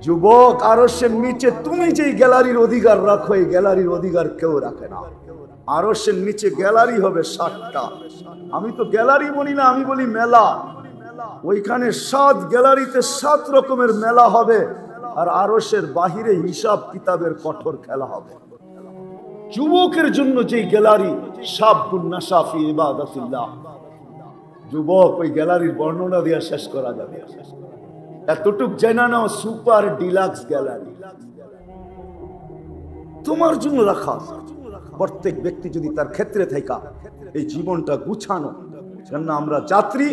যুবক, আরশের নিচে তুমি যেই গ্যালারির অধিকার রাখো, এই গ্যালারির অধিকার কেউ রাখে না। আরশের নিচে গ্যালারি হবে 7টা। আমি তো গ্যালারি বলি না, আমি বলি মেলা। ওইখানে 7 গ্যালারিতে 7 রকমের মেলা হবে, আর আরশের বাহিরে হিসাব কিতাবের কঠোর খেলা হবে। যুবকের জন্য যেই গ্যালারি, শাবুন নাশা ফি ইবাদাতিল্লাহ, যুবক, ওই গ্যালারির বর্ণনা দিয়ে শেষ করা যাবে। এতটুক জানা নাও, সুপার ডিলাক্স গ্যালারি তোমার জন্য রাখা। প্রত্যেক ব্যক্তি যদি তার ক্ষেত্রে থাকা এই জীবনটা গুছানো, কেন আমরা যাত্রী,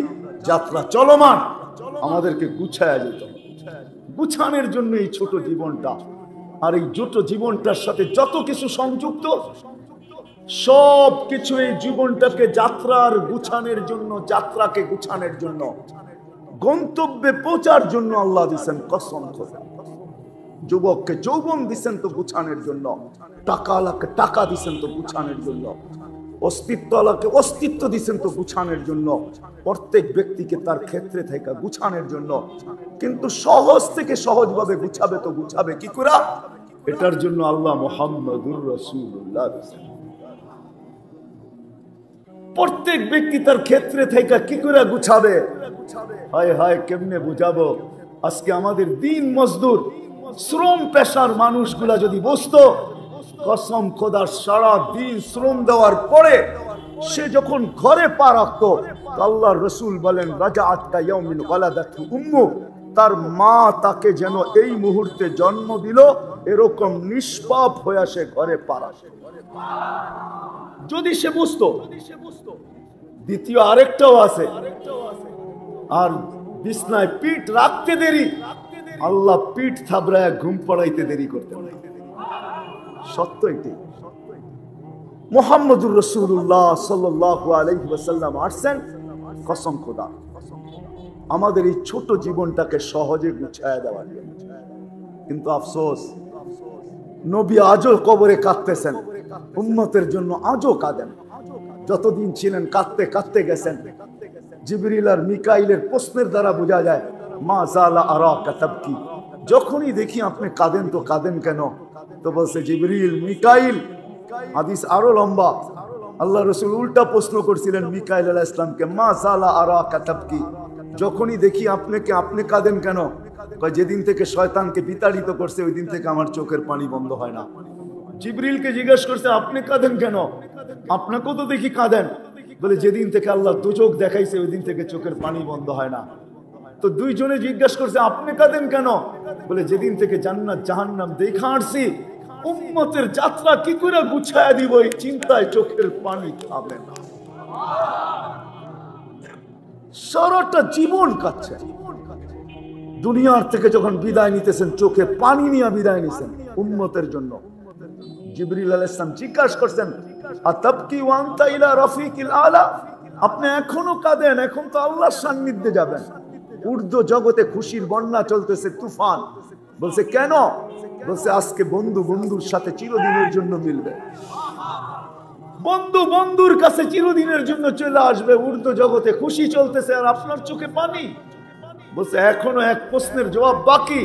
যাত্রা চলমান, আমাদেরকে গুছায়া যেত। গুছানোর জন্য এই ছোট জীবনটা, আর এই ছোট জীবনটার সাথে যত কিছু সংযুক্ত, সব কিছু এই জীবনটাকে যাত্রার গুছানোর জন্য, যাত্রাকে গুছানোর জন্য, গন্তব্যে পৌঁছার জন্য আল্লাহ দিচ্ছেন কসম করে। যুবককে যৌবন দিচ্ছেন তো গুছানোর জন্য, টাকা আলাকে টাকা দিচ্ছেন তো গুছানোর জন্য, অস্তিত্ব আলাকে অস্তিত্ব দিচ্ছেন তো গুছানোর জন্য, প্রত্যেক ব্যক্তিকে তার ক্ষেত্রে থেকে গুছানোর জন্য। কিন্তু সহজ থেকে সহজভাবে গুছাবে তো গুছাবে কি করে? এটার জন্য আল্লাহ মুহাম্মাদুর রাসূলুল্লাহ। প্রত্যেক ব্যক্তি তার ক্ষেত্রে থেকে কি করে গুছাবে? হায় হায়, কেমনে বুঝাবো? আজকে আমাদের দিন মজদুর, শ্রম পেশার মানুষগুলা যদি বসতো, কসম খোদার, সারা দিন শ্রম দেওয়ার পরে সে যখন ঘরে পা রাখতো, আল্লাহর রাসূল বলেন, রাজাআত কা ইয়াউমিন ওয়ালাদাতহু উম্মু, তার মা তাকে যেন এই মুহূর্তে জন্ম দিল, এরকম নিষ্পাপ হয়ে সে ঘরে পা রাখে। যদি সে বুঝতো। দ্বিতীয় আরেকটাও আছে, আর বিছনায় পিঠ রাখতে দেরি, আল্লাহ পিঠ থাবড়ায় ঘুম পড়াইতে দেরি করতে। সত্য এটি। মুহাম্মদুর রাসূলুল্লাহ সাল্লাল্লাহু আলাইহি ওয়াসাল্লাম আসছেন, কসম খোদা, আমাদের এই ছোট জীবনটাকে সহজে গুছায়া দেওয়ার জন্য। কিন্তু আফসোস, নবী আজও কবরে কাঁদতেছেন, উম্মতের জন্য আজও কাঁদেন। যতদিন ছিলেন কাঁদতে কাঁদতে গেছেন। জিবরিল আর মিকাইলের প্রশ্নের দ্বারা বোঝা যায়, মা জালা আরাকা তাবকি, যখনই দেখি আপনি কাঁদেন তো কাঁদেন কেন? তো বলছে জিবরিল, মিকাইল। হাদিস আরো লম্বা। আল্লাহ রাসূল উল্টা প্রশ্ন করছিলেন মিকাইল আলাইহিস সালামকে, মা জালা আরাকা তাবকি, যখনই দেখি আপনাকে আপনি কাঁদেন কেন? যেদিন থেকে শয়তানকে বিতাড়িত করছে, ওই দিন থেকে আমার চোখের পানি বন্ধ হয় না। জিবরিলকে জিজ্ঞেস করছে, আপনি কাঁদেন কেন? আপনাকেও তো দেখি কাঁদেন। বলে, যেদিন থেকে আল্লাহ দুচোখ দেখাইছে, ওই দিন থেকে চোখের পানি বন্ধ হয় না। তো দুইজনে জিজ্ঞেস করছে, আপনি কাঁদেন কেন? বলে, যেদিন থেকে জান্নাত জাহান্নাম দেখা আসছি, উম্মতের যাত্রা কি করে গুছায়া দিব, এই চিন্তায় চোখের পানি থামে না। সারাটা জীবন কাটছে। দুনিয়ার থেকে যখন বিদায় নিতেছেন, চোখে পানি নিয়ে বিদায় নিছেন উম্মতের জন্য। জিবরিল আলাইহিস সালাম জিজ্ঞাসা করছেন, আতাবকি ওয়া আনতা ইলা রাফিকিল আলা, আপনি এখনো কাঁদেন? এখন তো আল্লাহর সান্নিধ্যে যাবেন। ঊর্ধ্ব জগতে খুশির বন্যা চলতেছে, তুফান। বলছে, কেন? বলছে, আজকে বন্ধু বন্ধুর সাথে চিরদিনের জন্য মিলবে, বন্ধু বন্ধুর কাছে চিরদিনের জন্য চলে আসবে। ঊর্ধ্ব জগতে খুশি চলতেছে, আর আপনার চোখে পানি। বলছে, এখনো এক প্রশ্নের জবাব বাকি।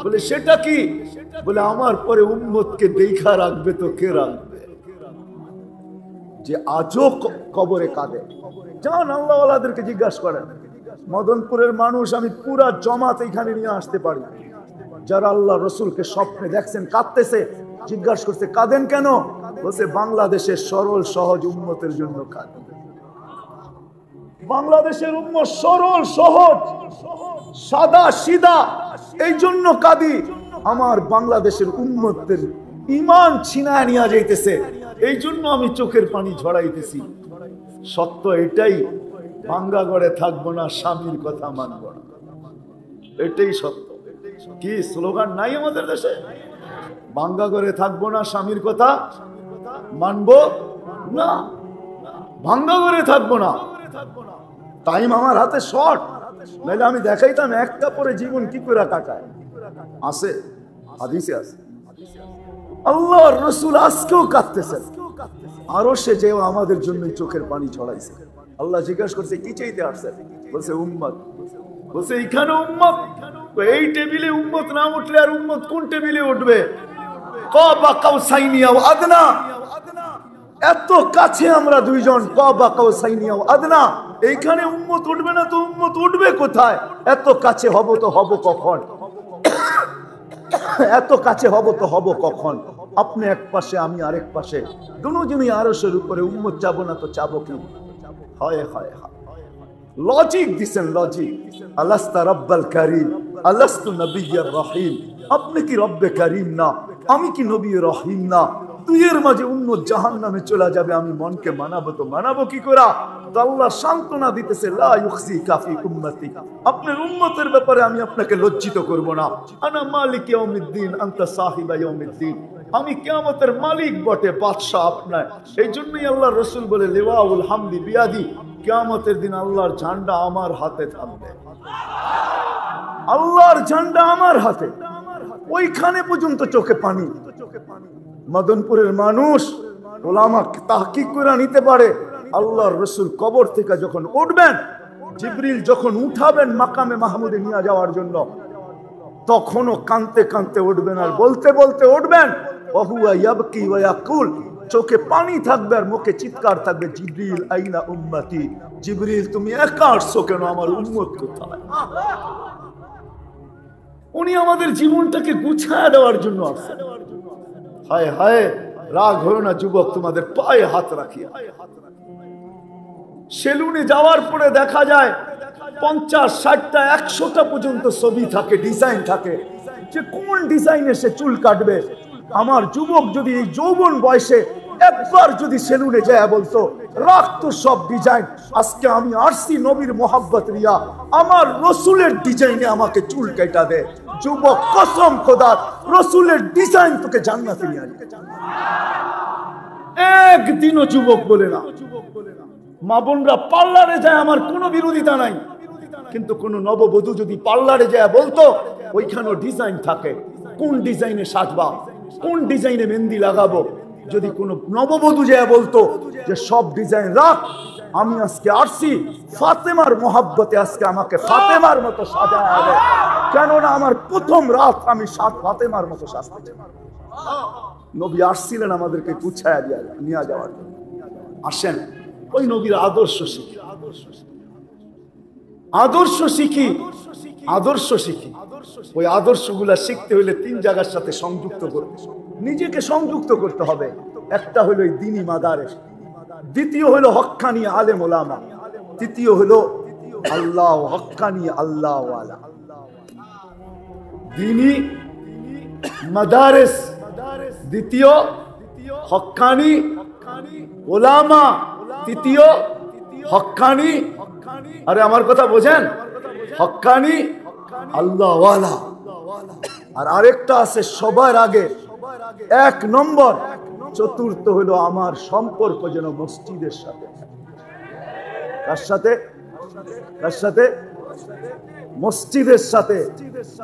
বলে, সেটা কি? বলে, আমার পরে উম্মতকে দেখা রাখবে তো কে রাখবে? যে আজও কবরে কাঁদে। যান আল্লাহওয়ালাদেরকে জিজ্ঞাসা করেন। মদনপুরের মানুষ আমি পুরা জমাত এখানে নিয়ে আসতে পারি, যারা আল্লাহ রসুলকে স্বপ্নে দেখছেন কাঁদতেছে। জিজ্ঞাসা করছে, কাঁদেন কেন? বলছে, বাংলাদেশের সরল সহজ উম্মতের জন্য কাঁদেন। বাংলাদেশের উম্মত সরল সহজ, সাদা সিধা, এই জন্য কাঁদি। আমার বাংলাদেশের উম্মতের ঈমান ছিনায় নিয়ে যাইতেছে, এই জন্য আমি চোখের পানি ঝরাইতেছি। সত্য এটাই, ভাঙ্গা ঘরে থাকবো না, স্বামীর কথা মানব না, এটাই সত্য। কি স্লোগান নাই আমাদের দেশে? ভাঙ্গা ঘরে থাকবো না, স্বামীর কথা মানবো না, ভাঙ্গা ঘরে থাকবো না। টাইম আমার হাতে শর্ট, নাহলে আমি দেখাইতাম একটা পরে জীবন কি করে কাটায়। আছে, হাদিসে আছে। আল্লাহর রাসূল আজকেও কাঁদতেছেন, আরো সে যে আমাদের জন্য চোখের পানি ছড়াইছে। আল্লাহ জিজ্ঞাসা করছে, কি চাইতে আসছেন? বলছে, উম্মত। বলছে, এখানে উম্মত, তো এই টেবিলে উম্মত না উঠলে আর উম্মত কোন টেবিলে উঠবে? কাবা কাউসাইনি আও আদনা, এত কাছে আমরা দুইজন, কাবা কাউসাইনি আও আদনা, এইখানে উম্মত উঠবে না তো উম্মত উঠবে কোথায়? এত কাছে হব তো হব কখন? এত কাছে হব তো হব কখন? আপনি এক পাশে আমি আরেক পাশে, দুজনই আরশের উপরে, উম্মত চাবো না তো চাবো কি? হয় হয় হয়, লজিক দিছেন লজিক। আলাস্তা রব্বাল কারীম, আলাস্তু নবিয়্যার রহিম, আপনি কি রব্বে কারীম না? আমি কি নবী রহিম না? দুইয়ের মাঝে উম্মত জাহান্নামে চলে যাবে, আমি মনকে মানাবো তো মানাবো কি করে? তো আল্লাহ সান্ত্বনা দিতেছে, লা ইউখজি কাফি উম্মতি, আপনার উম্মতের ব্যাপারে আমি আপনাকে লজ্জিত করব না। আনা মালিক ইয়াউমিদ্দিন আনতা সাহিবা ইয়াউমিদ্দিন, আমি কিয়ামতের মালিক বটে, বাদশা আপনার। এই জন্যই আল্লাহ রাসূল বলে, লিওয়াউল হামদি বিয়াদি, কিয়ামতের দিন আল্লাহর ঝান্ডা আমার হাতে থাকবে, আল্লাহর ঝান্ডা আমার হাতে। ওইখানে পর্যন্ত চোখে পানি। মদনপুরের মানুষ ওলামা তাহকিক করে নিতে পারে, আল্লাহর রাসূল কবর থেকে যখন উঠবেন, জিবরিল যখন উঠাবেন মাকামে মাহমুদে নিয়ে যাওয়ার জন্য, তখনও কাঁদতে কাঁদতে উঠবেন আর বলতে বলতে উঠবেন, ওহুয়া ইয়াবকি ওয়া ইয়াকুল, চোখে পানি থাকবে আর মুখে চিৎকার থাকবে, জিবরিল আইনা উম্মতি, জিবরিল তুমি একা আসছো কেন, আমার উম্মত কোথায়? উনি আমাদের জীবনটাকে গুছিয়ে দেওয়ার জন্য আসছেন। হায় হায়, রাগ হলো না যুবক, তোমাদের পায়ে হাত রাখি। সেলুনে যাওয়ার পরে দেখা যায় 50, 60টা, 100টা পর্যন্ত ছবি থাকে, ডিজাইন থাকে, যে কোন ডিজাইনে সে চুল কাটবে। আমার যুবক যদি এই যৌবন বয়সে একবার যদি সেলুনে যায় বলতো, রাখতো সব ডিজাইন, আজকে আমি আসছি নবীর মোহাব্বত রিয়া, আমার রসুলের ডিজাইনে আমাকে চুল কাটা দে। যুবক, কসম খোদার, রসুলের ডিজাইন তোকে জান্নাতে নিয়ে আসবে। একদিনও যুবক বলে না। মা বোনরা পার্লারে যায়, আমার কোনো বিরোধিতা নাই, কিন্তু কোন নববধূ যদি পার্লারে যায় বলতো, ওইখানেও ডিজাইন থাকে, কোন ডিজাইনে সাজবা, কোন ডিজাইনে মেহেন্দি লাগাবো। যদি কোন নববধূ যায় বলতো যে সব ডিজাইন রাখ, আমি আজকে আসছি ফাতেমার মোহাব্বতে, আজকে আমাকে ফাতেমার মতো সাজায় হবে, কেননা আমার প্রথম রাত, আমি ফাতেমার মতো সাজতে চাই। নবী আসছিলেন আমাদেরকে গুছায়া দিয়ে নিয়ে যাওয়ার জন্য। আসেন ওই নবীর আদর্শ শিখি, আদর্শ শিখি, আদর্শ শিখি। ওই আদর্শগুলা শিখতে হলে 3 জায়গার সাথে সংযুক্ত করতে, নিজেকে সংযুক্ত করতে হবে। একটা হলো দ্বীনি মাদারেস, দ্বিতীয় হলো হক্কানি আলেম ওলামা, তৃতীয় হলো আল্লাহ হক্কানি আল্লাহ ওয়ালা। দ্বীনি মাদারেস, দ্বিতীয় হক্কানি ওলামা, তৃতীয় হক্কানি, আরে আমার কথা বোঝেন, হক্কানি আল্লাহ ওয়ালা। আর আরেকটা আছে সবার আগে 1 নম্বর, চতুর্থ হলো আমার সম্পর্ক যেন মসজিদের সাথে। কার সাথে? কার সাথে? মসজিদের সাথে,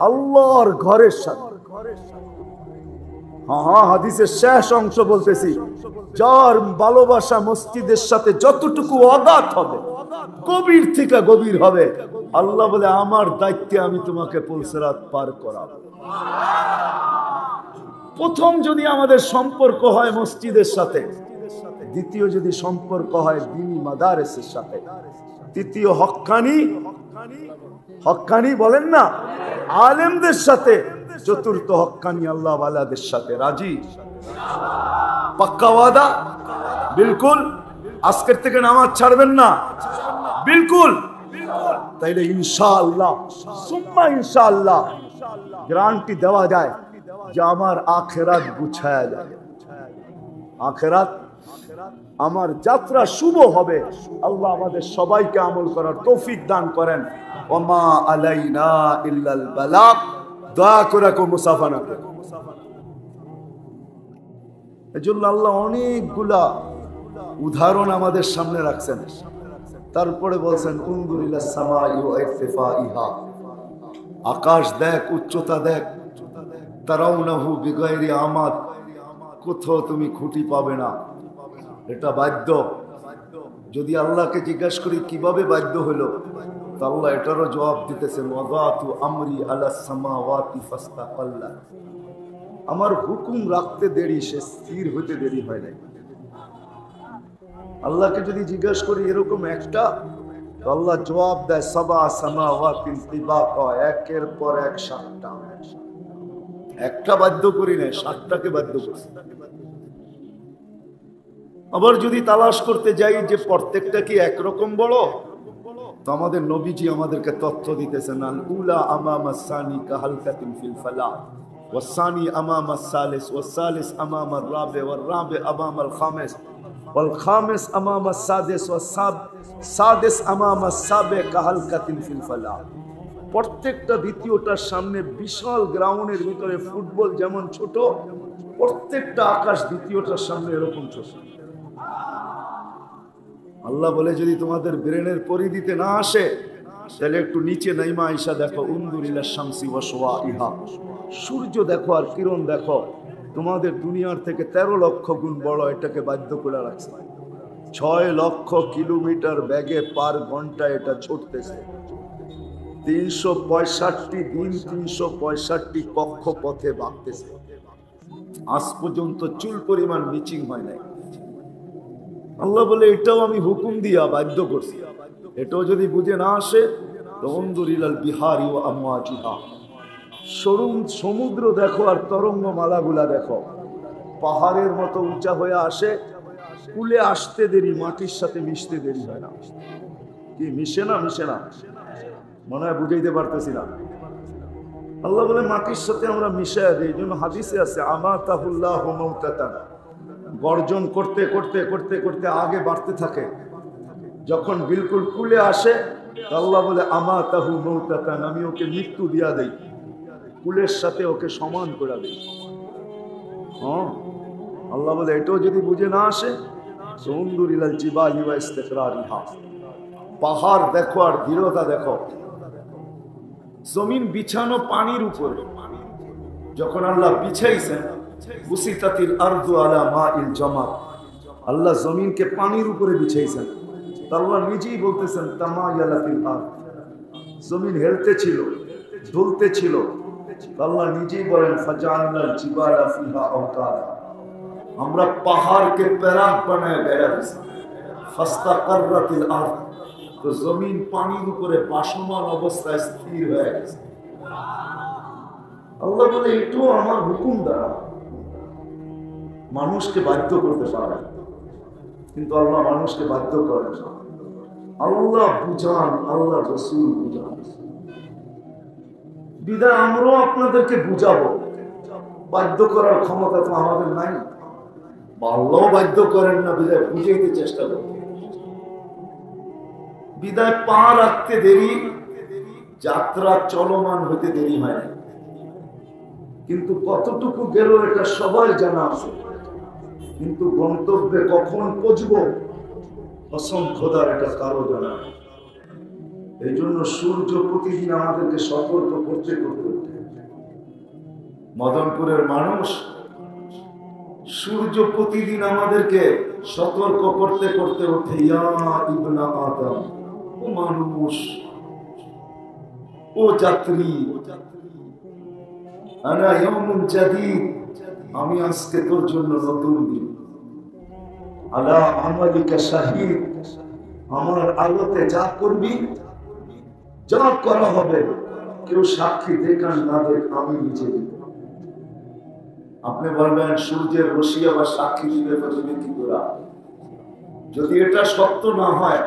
আল্লাহর ঘরের সাথে। হ্যাঁ, হাদিসের শেষ অংশ বলতেছি, যার ভালোবাসা মসজিদের সাথে যতটুকু অগাধ হবে, গভীর থেকে গভীর হবে, আল্লাহ বলে আমার দায়িত্বে আমি তোমাকে পুলসিরাত পার করাবো। প্রথম যদি আমাদের সম্পর্ক হয় মসজিদের সাথে, দ্বিতীয় যদি সম্পর্ক হয় দ্বীনি মাদারেসের সাথে, তৃতীয় হক্কানি, হক্কানি বলেন না আলেমদের সাথে, চতুর্থ হক্কানি আল্লাহ ওয়ালাদের সাথে। রাজি? পাক্কা ওয়াদা? বিলকুল? আজকের থেকে নামাজ ছাড়বেন না? বিলকুল? তাইলে ইনশাআল্লাহ সুম্মা ইনশাআল্লাহ গ্যারান্টি দেওয়া যায় যে আমার আখিরাত গুছায়া যাবে, আখিরাত, আমার যাত্রা শুভ হবে। আল্লাহ আমাদের সবাইকে আমল করার তৌফিক দান করেন। ওমা আলাইনা ইল্লাল বালাগ। দয়া করে কো মুসাফা না করো। এজন্য আল্লাহ অনেকগুলা উদাহরণ আমাদের সামনে রাখছেন, তারপরে বলছেন উনজুর ইলাস সামাই ওয়া ইরতিফাইহা, আকাশ দেখ, উচ্চতা দেখ, তারাউনাহু বিগাইরি আমাদ, কোথাও তুমি খুঁটি পাবে না, এটা বাধ্য। যদি আল্লাহকে জিজ্ঞাসা করি কিভাবে বাধ্য হলো, তো আল্লাহ এটারও জবাব দিতেছেন, ওয়াদাতু আমরি আলাস সামাওয়াতি ফাস্তাকাল্লা, আমার হুকুম রাখতে দেরি, সে স্থির হতে দেরি হয় নাই। আল্লাহকে যদি জিজ্ঞাসা করি এরকম একটা, তো আল্লাহ জবাব দেয় সাবা সামাওয়াতিন তিবাকা, একের পর এক সাতটা। একটা বাধ্য করি নাই, সাতটাকে বাধ্য করছি। আবার যদি তালাশ করতে যাই যে প্রত্যেকটা কি একরকম বড়, তো আমাদের নবীজি আমাদেরকে তথ্য দিতেছেন, আল উলা আমামা সানি কাহালকাতিন ফিল ফালা, ওয়াসানি আমামা সালিস, ওয়াসালিস আমামা রাবে, ওয়ারাবে আমামাল খামিস, ওয়াল খামিস আমামা সাদিস, সাদিস আমামা সাবে কাহালকাতিন ফিল ফালা। প্রত্যেকটা দ্বিতীয়টার সামনে বিশাল গ্রাউন্ডের ভিতরে ফুটবল যেমন ছোট, প্রত্যেকটা আকাশ দ্বিতীয়টার সামনে এরকম ছোট। আল্লাহ বলে যদি তোমাদের ব্রেনের পরিধিতে না আসে, তাহলে একটু নিচে নাইমা আইসা দেখো, উনদুরিলা শামসি ওয়া শুআইহা, সূর্য দেখো আর কিরণ দেখো, তোমাদের দুনিয়ার থেকে 13 লক্ষ গুণ বড়। এটাকে বাধ্য করে রাখছে। 6 লক্ষ কিলোমিটার বেগে পার ঘন্টা এটা ছুটতেছে। 365 দিন 365 কক্ষ পথে বাঁকতেছে। আজ পর্যন্ত চুল পরিমাণ মিচিং হয় নাই। আল্লাহ বলে এটাও আমি হুকুম দিয়া বাধ্য করছি। এটাও যদি বুঝে না আসে, তো উনদুরিলাল বিহারি ওয়া আমওয়াজিহা, সমুদ্র দেখো আর তরঙ্গ মালাগুলা দেখো, পাহাড়ের মতো উঁচা হয়ে আসে, কুলে আসতে দেরি, মাটির সাথে মিশতে দেরি হয় না। কি মিশে না? মিশে না, মনে হয় বুঝাইতে পারতেছি না। আল্লাহ বলে মাটির সাথে আমরা মিশাইয়া দিই। এই জন্য হাদিসে আছে, আমাতাহুল্লাহু মাউতাতান, গর্জন করতে করতে করতে করতে আগে বাড়তে থাকে, যখন বিলকুল কুলে আসে, আল্লাহ বলে আমাতাহু মাউতাতান, আমি ওকে মৃত্যু দিয়া দেই, কুলের সাথে ওকে সমান করে দেই। হ্যাঁ, আল্লাহ বলে এটাও যদি বুঝে না আসে, সুন্দরিলাল জিবাহি ওয়া ইস্তিকরারিহা, পাহাড় দেখো আর দৃঢ়তা দেখো। জমিন বিছানো পানির উপরে, যখন আল্লাহ বিছাইছেন, বুসিতাতিল আরদু আলা মাইল জামাত, আল্লাহ জমিনকে পানির উপরে বিছাইছেন। আল্লাহ নিজেই বলতেছেন তামায়ালাতিল আরদ, জমিন হেলতেছিল, ঢুলতেছিল। আল্লাহ নিজেই বলেন ফাজাআলনাল জিবালা ফিহা আওতারা, আমরা পাহাড়কে প্যারাক বানায় বেড়া দিয়েছি। ফাস্তাকাররাতিল আরদ, তো জমিন পানির উপরে ভাসমান অবস্থায় স্থির হয়ে গেছে। আল্লাহ বলে এটাও আমার হুকুম দ্বারা। মানুষকে বাধ্য করতে পারে, কিন্তু আল্লাহ মানুষকে বাধ্য করেন না। আল্লাহ বুঝান, আল্লাহ রাসূল বুঝান। বিদায় আমরাও আপনাদেরকে বুঝাবো, বাধ্য করার ক্ষমতা তো আমাদের নাই। আল্লাহ বাধ্য করেন না, বিদায় বুঝাইতে চেষ্টা করব। বিদায় পা রাখতে দেরি, যাত্রা চলমান হতে দেরি হয় না। কিন্তু কতটুকু গেল এটা সবাই জানা আছে, কিন্তু গন্তব্যে কখন পৌঁছবো কসম খোদার এটা কারো জানা। এই জন্য সূর্য প্রতিদিন আমাদেরকে সতর্ক করতে করতে, মদনপুরের মানুষ, সূর্য প্রতিদিন আমাদেরকে সতর্ক করতে করতে ওঠে, ইয়া ইবনা আদম, ও মানুষ, ও যাত্রী, আনা ইয়াউমুন জাদীদ, আমি আজকে তোর জন্য নতুন দিন। আলা আমালিকা শাহীদ, আমার আলোতে যা করবি, যা করা হবে, কেউ সাক্ষী দেখান না দেখ, আমি নিজে দিব। আপনি বলবেন সূর্যের রশি আবার সাক্ষী দিবে, তো তুমি কি করা? যদি এটা সত্য না হয়,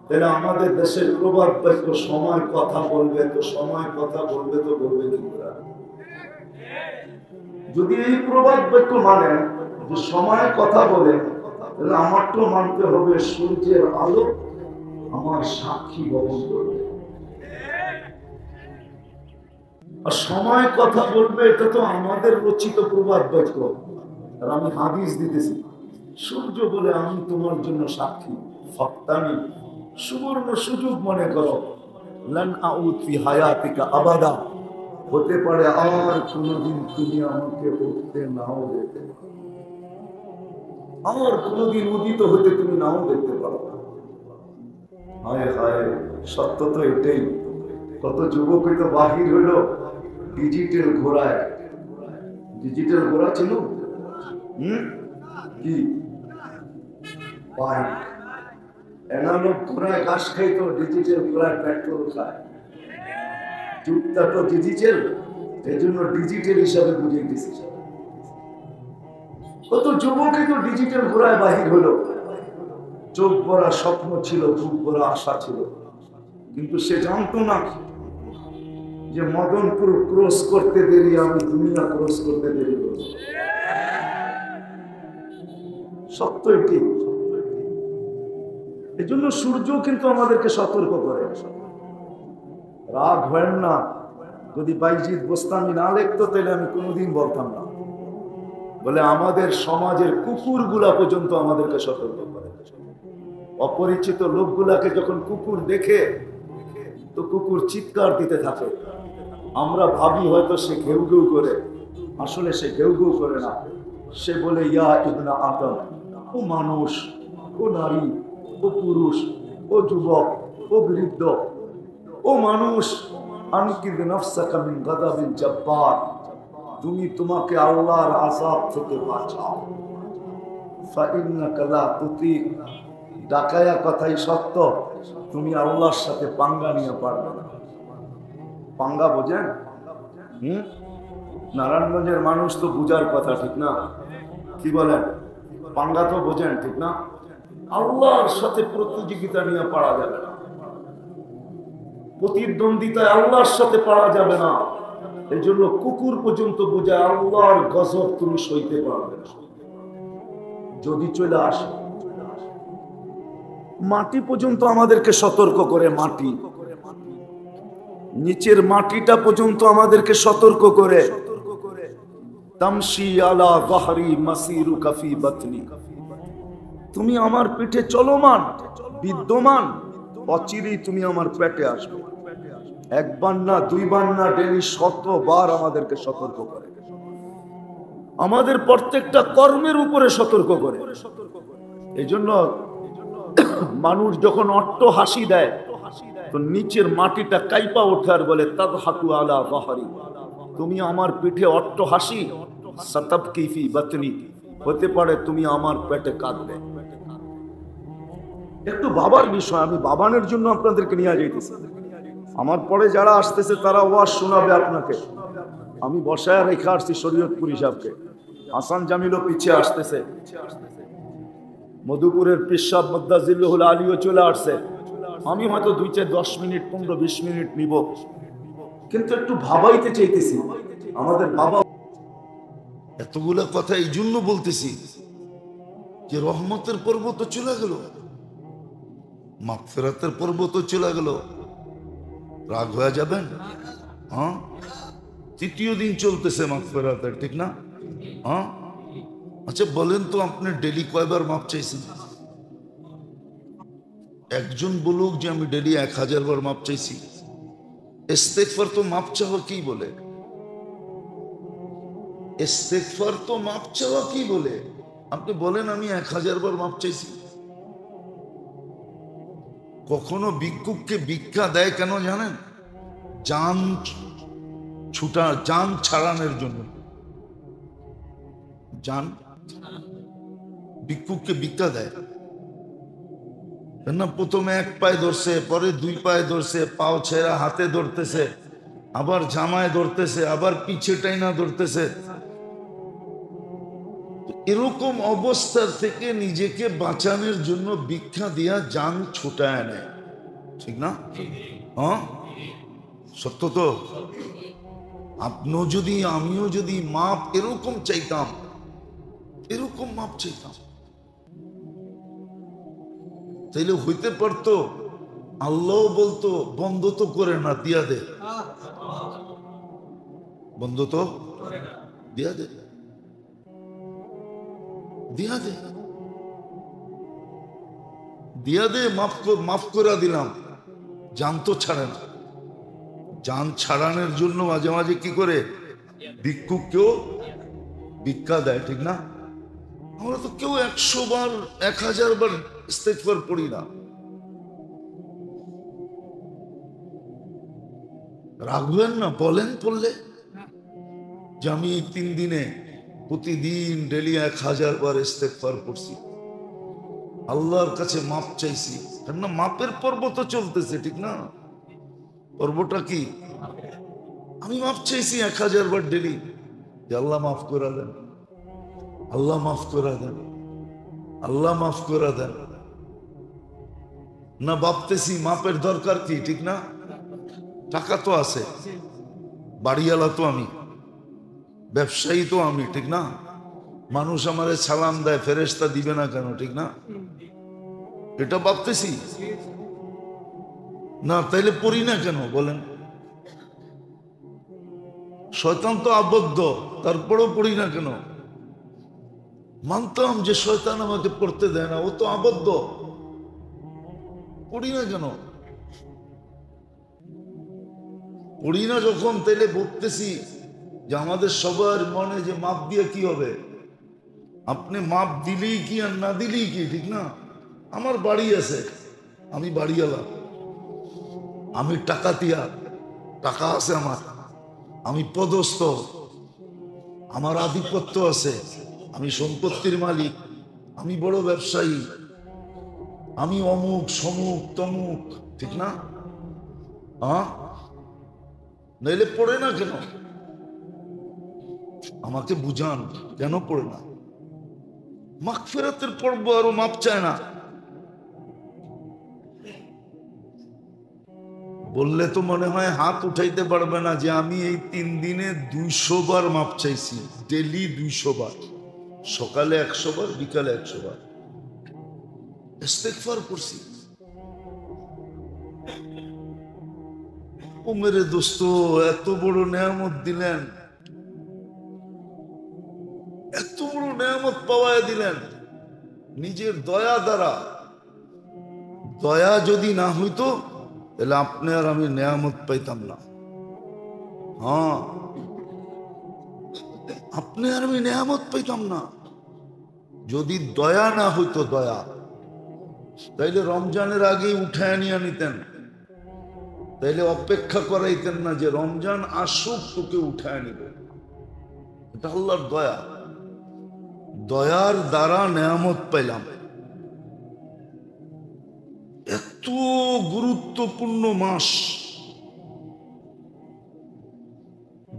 তাহলে আমাদের দেশের প্রবাদ বাক্য সময় কথা বলবে, তো সময় কথা বলবে, তো বলবে কি করা? যদি এই প্রবাদ বাক্য মানে যে সময় কথা বলে, তাহলে আমার তো মানতে হবে সূর্যের আলো আমার সাক্ষী বহন করবে। আর সময় কথা বলবে, এটা তো আমাদের রচিত প্রবাদ বাক্য। আর আমি হাদিস দিতেছি, সূর্য বলে আমি তোমার জন্য সাক্ষী। ফাক্তানি, সুবর্ণ সুযোগ মনে করো, লান আউদ ফি হায়াতিকা আবাদা, হতে পারে আর কোনদিন তুমি আমাকে উঠতে নাও দেখতে পারো, আর কোনদিন উদিত হতে তুমি নাও দেখতে পারো। হায় হায়, সত্য তো এটাই। কত যুবকই তো বাহির হলো ডিজিটাল ঘোড়ায়। ডিজিটাল ঘোড়া ছিল, কি বাইক। এনালোগ ঘোড়ায় ঘাস খাইতো, ডিজিটাল ঘোড়ায় পেট্রোল খায়। যুগটা তো ডিজিটাল, এই জন্য ডিজিটাল হিসাবে বুঝিয়ে দিচ্ছে। কত যুবকই তো ডিজিটাল ঘোড়ায় বাহির হলো। চোখ ভরা স্বপ্ন ছিল, বুক ভরা আশা ছিল, কিন্তু সে জানতো না যে মদনপুর ক্রস করতে দেরি, আমি দুনিয়া ক্রস করতে দেরি করব। সত্য এটি। এই জন্য সূর্য কিন্তু আমাদেরকে সতর্ক করে। রাগ হয় না, যদি বাইজিদ বোস্তামি না লিখতো তাহলে আমি কোনোদিন বলতাম না। বলে আমাদের সমাজের কুকুরগুলা পর্যন্ত আমাদেরকে সতর্ক করে। অপরিচিত লোকগুলাকে যখন কুকুর দেখে তো কুকুর চিৎকার দিতে থাকে। আমরা ভাবি হয়তো সে ঘেউ ঘেউ করে, আসলে সে ঘেউ ঘেউ করে না। সে বলে ইয়া ইবনা আদম, ও মানুষ, ও নারী, ও পুরুষ, ও যুবক, ও বৃদ্ধ, ও মানুষ, আনকিদ নাফসাকা মিন গাদাবিল জাব্বার, তুমি তোমাকে আল্লাহর আযাব থেকে বাঁচাও। ফাইন্নাকা লা তুতিক, ডাকায়া কথাই সত্য, তুমি আল্লাহর সাথে পাঙ্গা নিয়ে পারবে না। পাঙ্গা বোঝেন? নারায়ণগঞ্জের মানুষ তো বুঝার কথা, ঠিক না? কি বলেন? পাঙ্গা তো বোঝেন, ঠিক না? আল্লাহর সাথে প্রতিযোগিতা নিয়ে পারা যাবে না, প্রতিদ্বন্দ্বিতায় আল্লাহর সাথে পারা যাবে না। এই জন্য কুকুর পর্যন্ত বোঝায় আল্লাহর গজব তুমি সইতে পারবে না যদি চলে আসে। মাটি পর্যন্ত আমাদেরকে সতর্ক করে, মাটি, নিচের মাটিটা পর্যন্ত আমাদেরকে সতর্ক করে। তামশি আলা যাহরি মাসিরুকা ফি বাতনি, তুমি আমার পিঠে চলমান, বিদ্যমান, অচিরেই তুমি আমার পেটে আসবে। একবার না, দুইবার না, ডেলি 100 বার আমাদেরকে সতর্ক করে। আমাদের প্রত্যেকটা কর্মের উপরে সতর্ক করে। এই জন্য মানুষ যখন অট্ট হাসি দেয় তো নিচের মাটিটা কাইপা ওঠে আর বলে তাদহাকু আলা যাহরি, তুমি আমার পিঠে অট্ট হাসি, সাতাবকি ফি বাতনি, হতে পারে তুমি আমার পেটে কাঁদবে। একটু বাবার বিষয়, আমি বাবানের জন্য আপনাদেরকে নিয়ে যাইতেছি। আমার পরে যারা আসতেছে তারা ওয়াজ শোনাবে আপনাকে। আমি বসায় রেখে আসছি শরীয়তপুর হিসাবকে। হাসান জামিলও পিছিয়ে আসতেছে, মধুপুরের পিসাব মুদ্দাজিল্লুহুল আলীও চলে আসছে। আমি হয়তো 2-10 মিনিট, 15-20 মিনিট নিব, কিন্তু একটু ভাবাইতে চাইতেছি আমাদের বাবা। এতগুলা কথা এই জন্য বলতেছি যে রহমতের পর্ব তো চলে গেল, মাগফিরাতের পর্ব তো চলে গেল, রাগ হয়ে যাবেন? হ্যাঁ, 3য় দিন চলতেছে মাগফিরাতের, ঠিক না? হ্যাঁ, আচ্ছা বলেন তো, আপনি ডেলি কয়বার মাপ চাইছেন? একজন বলুক যে আমি ডেলি 1000 বার মাপ চাইছি। ইস্তেগফার তো মাপ চাওয়া কি বলে? ইস্তেগফার তো মাপ চাওয়া কি বলে? আপনি বলেন আমি 1000 বার মাপ চাইছি। কখনো ভিক্ষুককে ভিক্ষা দেয় কেন জানেন? জান ছাড়ানোর জন্য। জান, ভিক্ষুককে ভিক্ষা দেয় না, প্রথমে 1 পায়ে ধরছে, পরে 2 পায়ে ধরছে, পাও ছেঁড়া হাতে ধরতেছে, আবার জামায় ধরতেছে, আবার পিছে টাইনা ধরতেছে। এরকম অবস্থা থেকে নিজেকে বাঁচানোর জন্য ভিক্ষা দিয়া জান ছুটায় নেয়, ঠিক না? হ্যাঁ, সত্য তো। আপনিও যদি, আমিও যদি মাপ এরকম চাইতাম, এরকম মাপ চাইতাম, তাইলে হইতে পারতো আল্লাহ বলতো বন্ধ তো করে না, দিয়া দে, বন্ধ তো দিয়া দে, দিয়া দে, দিয়া দে, মাফ করে দিলাম। জান তো ছাড়ে না। জান ছাড়ানোর জন্য মাঝে মাঝে কি করে? ভিক্ষুককেও ভিক্ষা দেয়, ঠিক না? আমরা তো কেউ 100 বার 1000 বার ইস্তেগফার পড়ি না। রাখবেন না, বলেন পড়লে যে আমি এই 3 দিনে প্রতিদিন ডেলি 1000 বার ইস্তেগফার করছি, আল্লাহর কাছে মাপ চাইছি। কেননা মাপের পর্ব তো চলতেছে, ঠিক না? পর্বটা কি? আমি মাপ চাইছি 1000 বার ডেলি, যে আল্লাহ মাফ করে দেন, আল্লাহ মাফ করে দেন, আল্লাহ মাফ করে দেন। না ভাবতেছি মাপের দরকার কি, ঠিক না? টাকা তো আছে, বাড়িওয়ালা তো আমি, ব্যবসায়ী তো আমি, ঠিক না? মানুষ আমারে সালাম দেয়, ফেরেশতা দিবে না কেন, ঠিক না? এটা ভাবতেছি না, তাইলে পড়ি না কেন বলেন? শয়তান তো আবদ্ধ, তারপরেও পড়ি না কেন? মানতাম যে শয়তান আমাকে পড়তে দেয় না, ও তো আবদ্ধ, পড়ি না কেন? পড়ি না যখন, তাইলে বলতেছি যে আমাদের সবার মনে যে মাপ দিয়ে কি হবে? আপনি মাপ দিলেই কি আর না দিলেই কি, ঠিক না? আমার বাড়ি আছে, আমি বাড়িওয়ালা, আমি টাকাতিয়া, টাকা আছে আমার, আমি পদস্থ, আমার আধিপত্য আছে, আমি সম্পত্তির মালিক, আমি বড় ব্যবসায়ী, আমি অমুক সমুক তমুক, ঠিক না? হ্যাঁ, নইলে পড়ে না কেন? আমাকে বুঝান কেন পড়ে না? মাগফিরাতের পর্ব আরো মাপ চায় না, বললে তো মনে হয় হাত উঠাইতে পারবে না যে আমি এই 3 দিনে 200 বার মাপ চাইছি, ডেলি 200 বার, সকালে 100 বার, বিকালে 100 বার ইস্তেগফার করছি। ও মেরে দোস্ত, এত বড় নেয়ামত দিলেন, এত বড় নেয়ামত পাওয়ায় দিলেন নিজের দয়া দ্বারা। দয়া যদি না হইতো তাহলে আপনি আর আমি নেয়ামত পাইতাম না। হ্যাঁ, আপনি আর আমি নেয়ামত পাইতাম না যদি দয়া না হইতো। দয়া তাইলে রমজানের আগেই উঠায় নিয়ে নিতেন, তাইলে অপেক্ষা করাইতেন না যে রমজান আসুক তোকে উঠায় নিবে। এটা আল্লাহর দয়া, দয়ার দ্বারা নেয়ামত পাইলাম। এত গুরুত্বপূর্ণ মাস,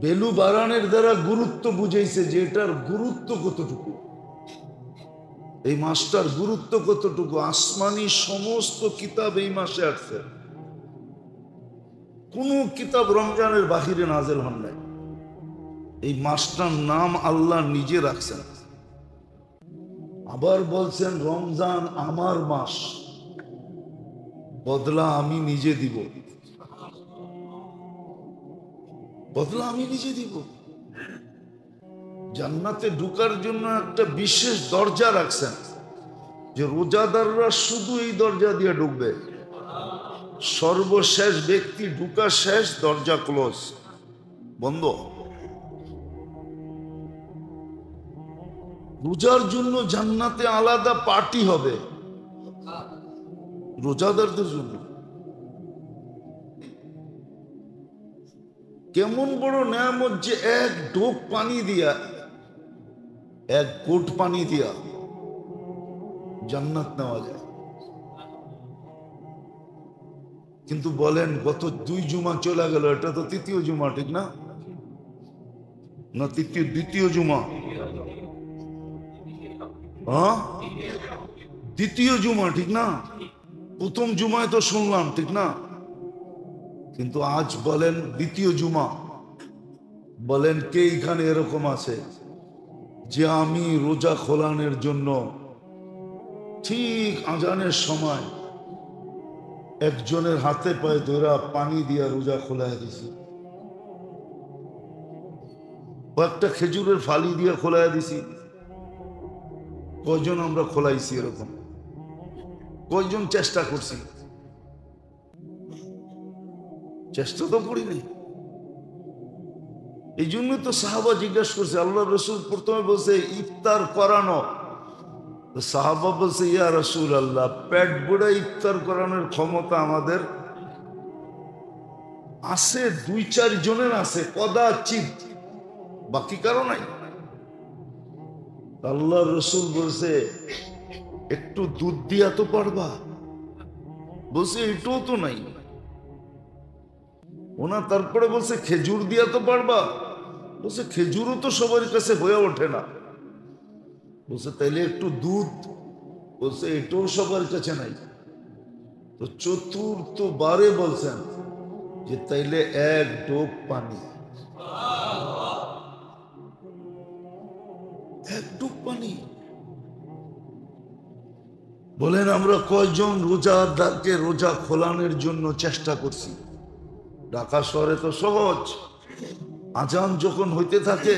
বেলু বারানের দ্বারা গুরুত্ব বুঝাইছে যে এটার গুরুত্ব কতটুকু, এই মাসটার গুরুত্ব কতটুকু। আসমানি সমস্ত কিতাব এই মাসে আসছে, কোন কিতাব রমজানের বাহিরে নাজেল হন নাই। এই মাসটার নাম আল্লাহ নিজে রাখছেন, আবার বলছেন রমজান আমার মাস, বদলা আমি নিজে দিব, বদলা আমি নিজে দিব। জান্নাতে ঢুকার জন্য একটা বিশেষ দরজা রাখছেন, যে রোজাদাররা শুধু এই দরজা দিয়ে ঢুকবে, সর্বশেষ ব্যক্তি ঢুকা শেষ, দরজা ক্লোজ, বন্ধ। রোজার জন্য জান্নাতে আলাদা পার্টি হবে রোজাদারদের জন্য। কেমন বড় নেয়ামত যে এক ঢোক পানি দিয়া, এক ঘোট পানি দিয়া জান্নাত নেওয়া যায়। কিন্তু বলেন গত 2 জুমা চলে গেল, এটা তো 3য় জুমা, ঠিক না? না দ্বিতীয় জুমা, হ্যাঁ 2য় জুমা, ঠিক না? প্রথম জুমায় তো শুনলাম, ঠিক না? কিন্তু আজ বলেন 2য় জুমা। বলেন কে এখানে এরকম আছে যে আমি রোজা খোলানোর জন্য ঠিক আজানের সময় একজনের হাতে পায়ে ধরা পানি দিয়া রোজা খোলায় দিছি, কয়েকটা খেজুরের ফালি দিয়ে খোলায় দিছি? কয়জন আমরা খোলাইছি এরকম? কয়জন চেষ্টা করছি? চেষ্টা তো করিনি। এই জন্য তো সাহাবা জিজ্ঞাসা করছে, আল্লাহ রসুল প্রথমে বলছে ইফতার করানো, সাহাবা বলছে ইয়া রসুল আল্লাহ, পেট ভরে ইফতার করানোর ক্ষমতা আমাদের আছে 2-4 জনের আছে কদাচিৎ, বাকি কারো নাই। আল্লাহ রসুল বলছে একটু দুধ দিয়া তো পারবা, বলছে এটাও তো নাই। ওনা তারপরে বলছে খেজুর দিয়া তো পারবা, বলছে খেজুরও তো সবার কাছে হয়ে ওঠে না। বলছে তাইলে একটু দুধ, বলছে এটাও সবার কাছে নাই। তো চতুর্থ বারে বলছেন যে তাইলে এক ডোব পানি, এক ডোব পানি। বলেন আমরা কয়জন রোজাদারকে রোজা খোলানোর জন্য চেষ্টা করছি? ঢাকা শহরে তো সহজ, আজান যখন হইতে থাকে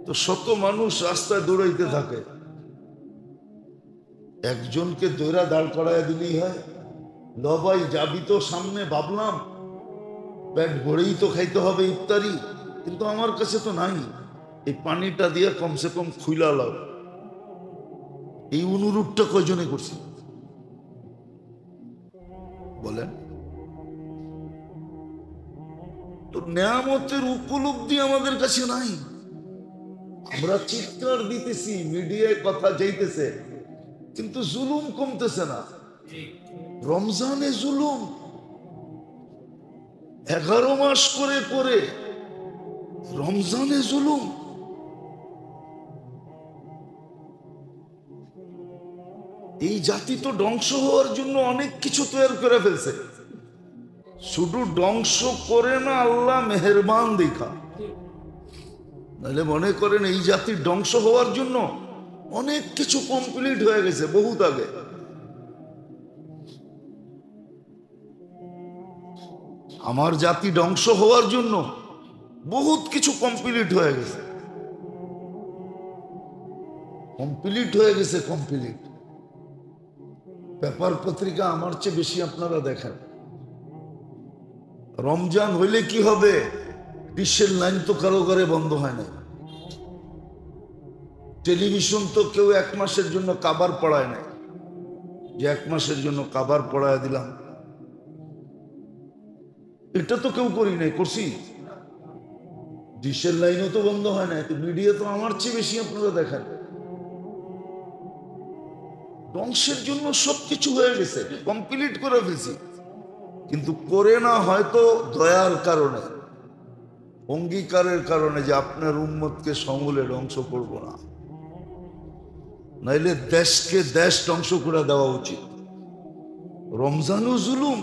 তো শত মানুষ রাস্তায় দৌড়াইতে থাকে, একজনকে দৌড়া দাঁড় করাইয়া দিলেই হয়। ল ভাই যাবি তো সামনে, ভাবলাম পেট ভরেই তো খাইতে হবে ইফতারি, কিন্তু আমার কাছে তো নাই, এই পানিটা দিয়ে কমসে কম খুইলা লাও। এই অনুরোধটা কয়জনে করছি বলেন? তো নেয়ামতের উপলব্ধি আমাদের কাছে নাই। আমরা চিৎকার দিতেছি, মিডিয়ায় কথা যাইতেছে, কিন্তু জুলুম কমতেছে না। রমজানে জুলুম 11 মাস করে করে, রমজানে জুলুম। এই জাতি তো ধ্বংস হওয়ার জন্য অনেক কিছু তৈরি করে ফেলছে, শুধু ধ্বংস করে না, আল্লাহ মেহেরবান দেখা। নাহলে মনে করেন এই জাতির ধ্বংস হওয়ার জন্য অনেক কিছু কমপ্লিট হয়ে গেছে বহুত আগে। আমার জাতি ধ্বংস হওয়ার জন্য বহুত কিছু কমপ্লিট হয়ে গেছে, কমপ্লিট হয়ে গেছে, কমপ্লিট। পেপার পত্রিকা আমার চেয়ে বেশি আপনারা দেখেন। রমজান হইলে কি হবে? ডিশের লাইন তো কারো ঘরে বন্ধ হয় না, টেলিভিশন তো কেউ 1 মাসের জন্য কাবার পড়ায় নাই যে 1 মাসের জন্য কাবার পড়ায় দিলাম, এটা তো কেউ করি নাই, করছি? ডিশের লাইনও তো বন্ধ হয় না, মিডিয়া তো আমার চেয়ে বেশি আপনারা দেখেন। ধ্বংসের জন্য সবকিছু হয়ে গেছে, কমপ্লিট করে ফেলছি, কিন্তু করে না হয়তো দয়ার কারণে, অঙ্গীকারের কারণে যে আপনার উম্মতকে সমূলে ধ্বংস করব না, নাইলে দেশকে দেশ ধ্বংস করে দেওয়া উচিত। রমজানও জুলুম।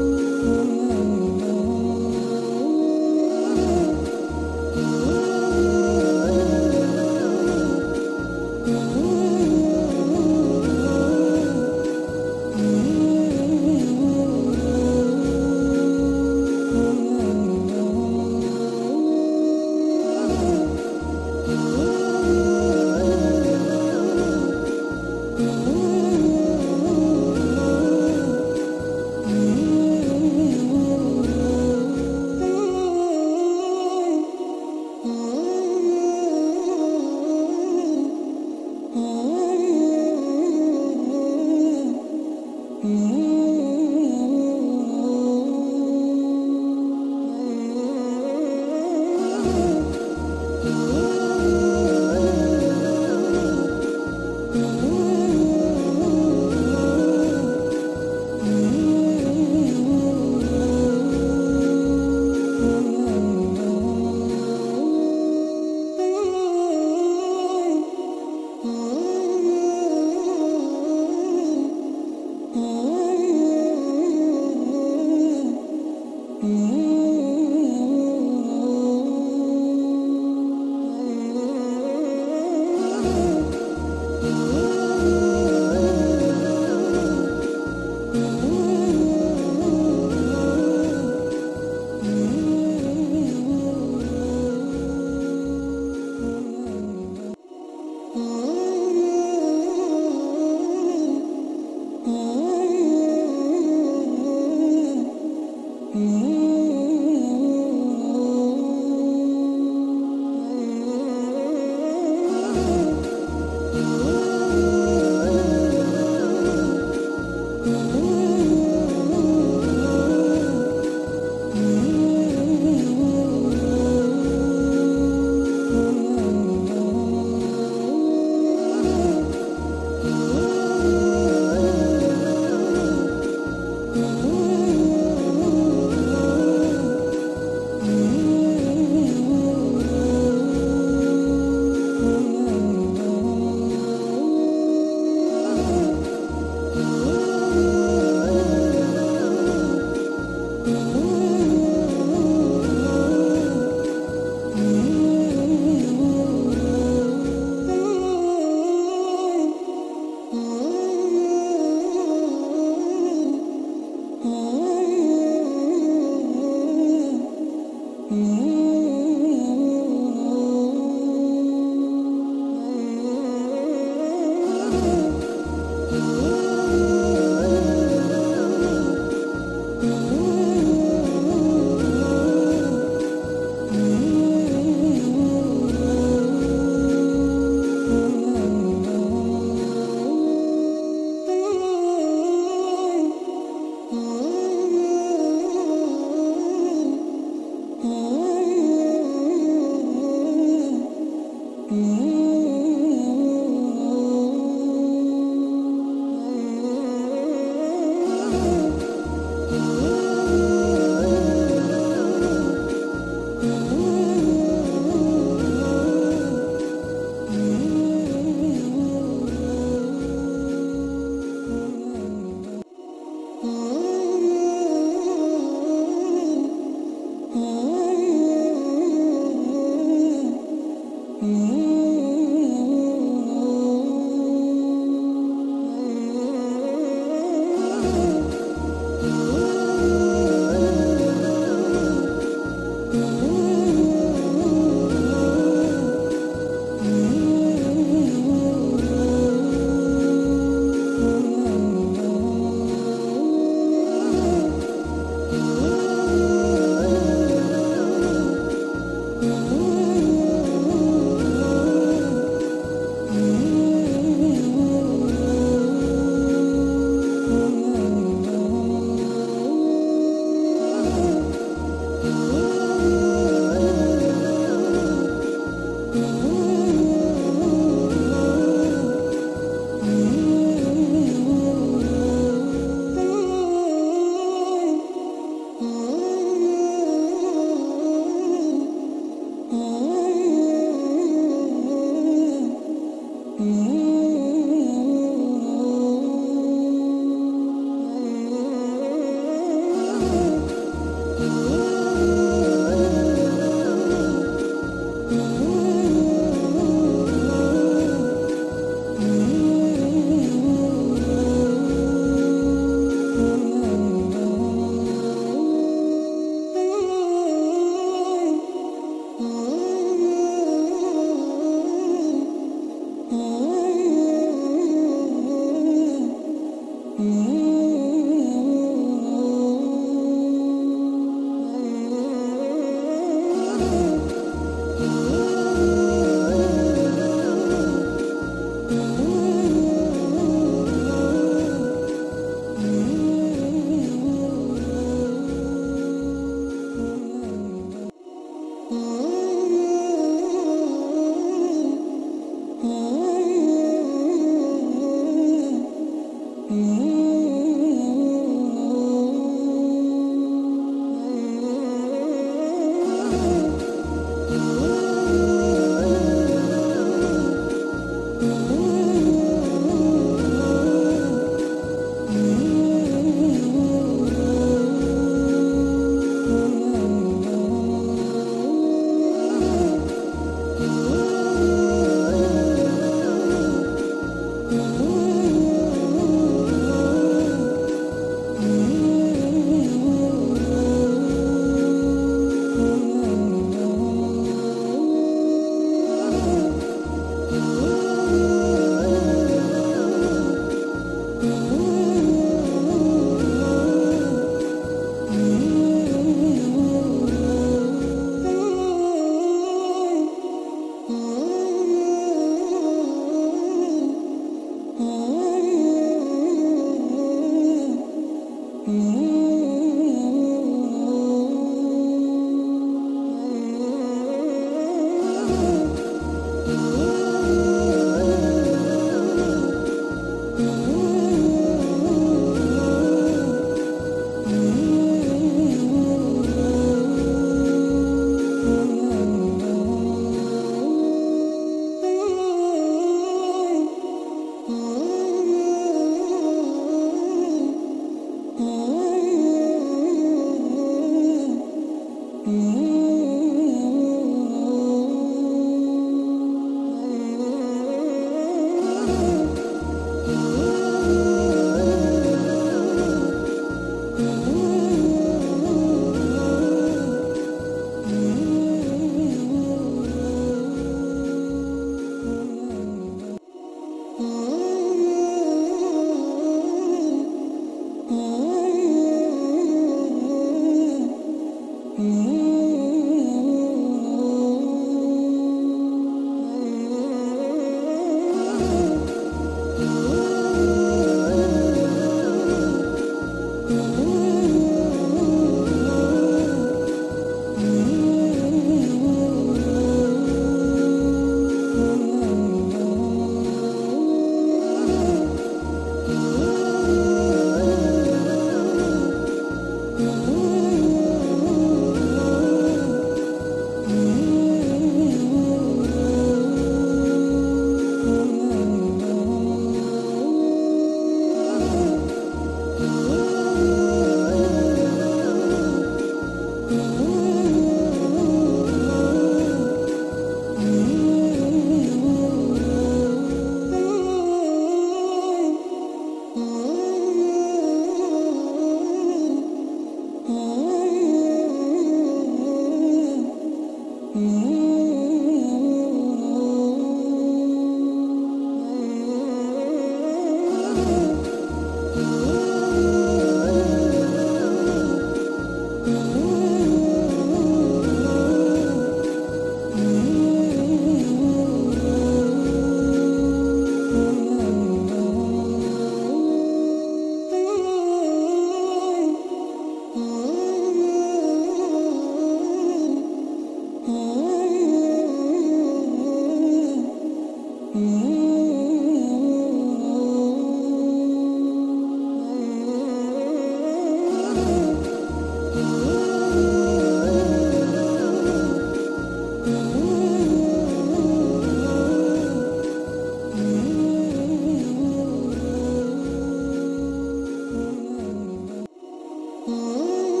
Mm-hmm.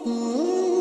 Mm-hmm.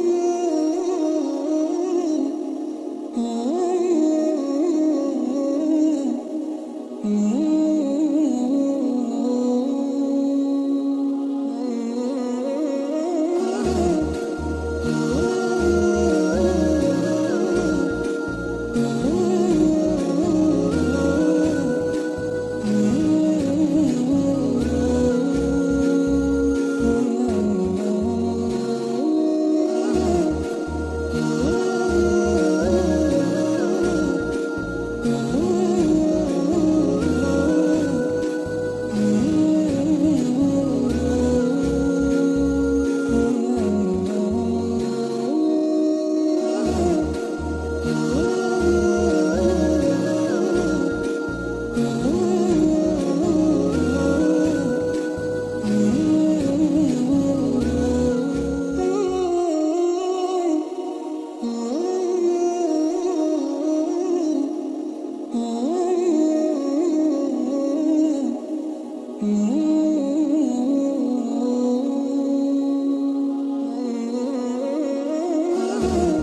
Allah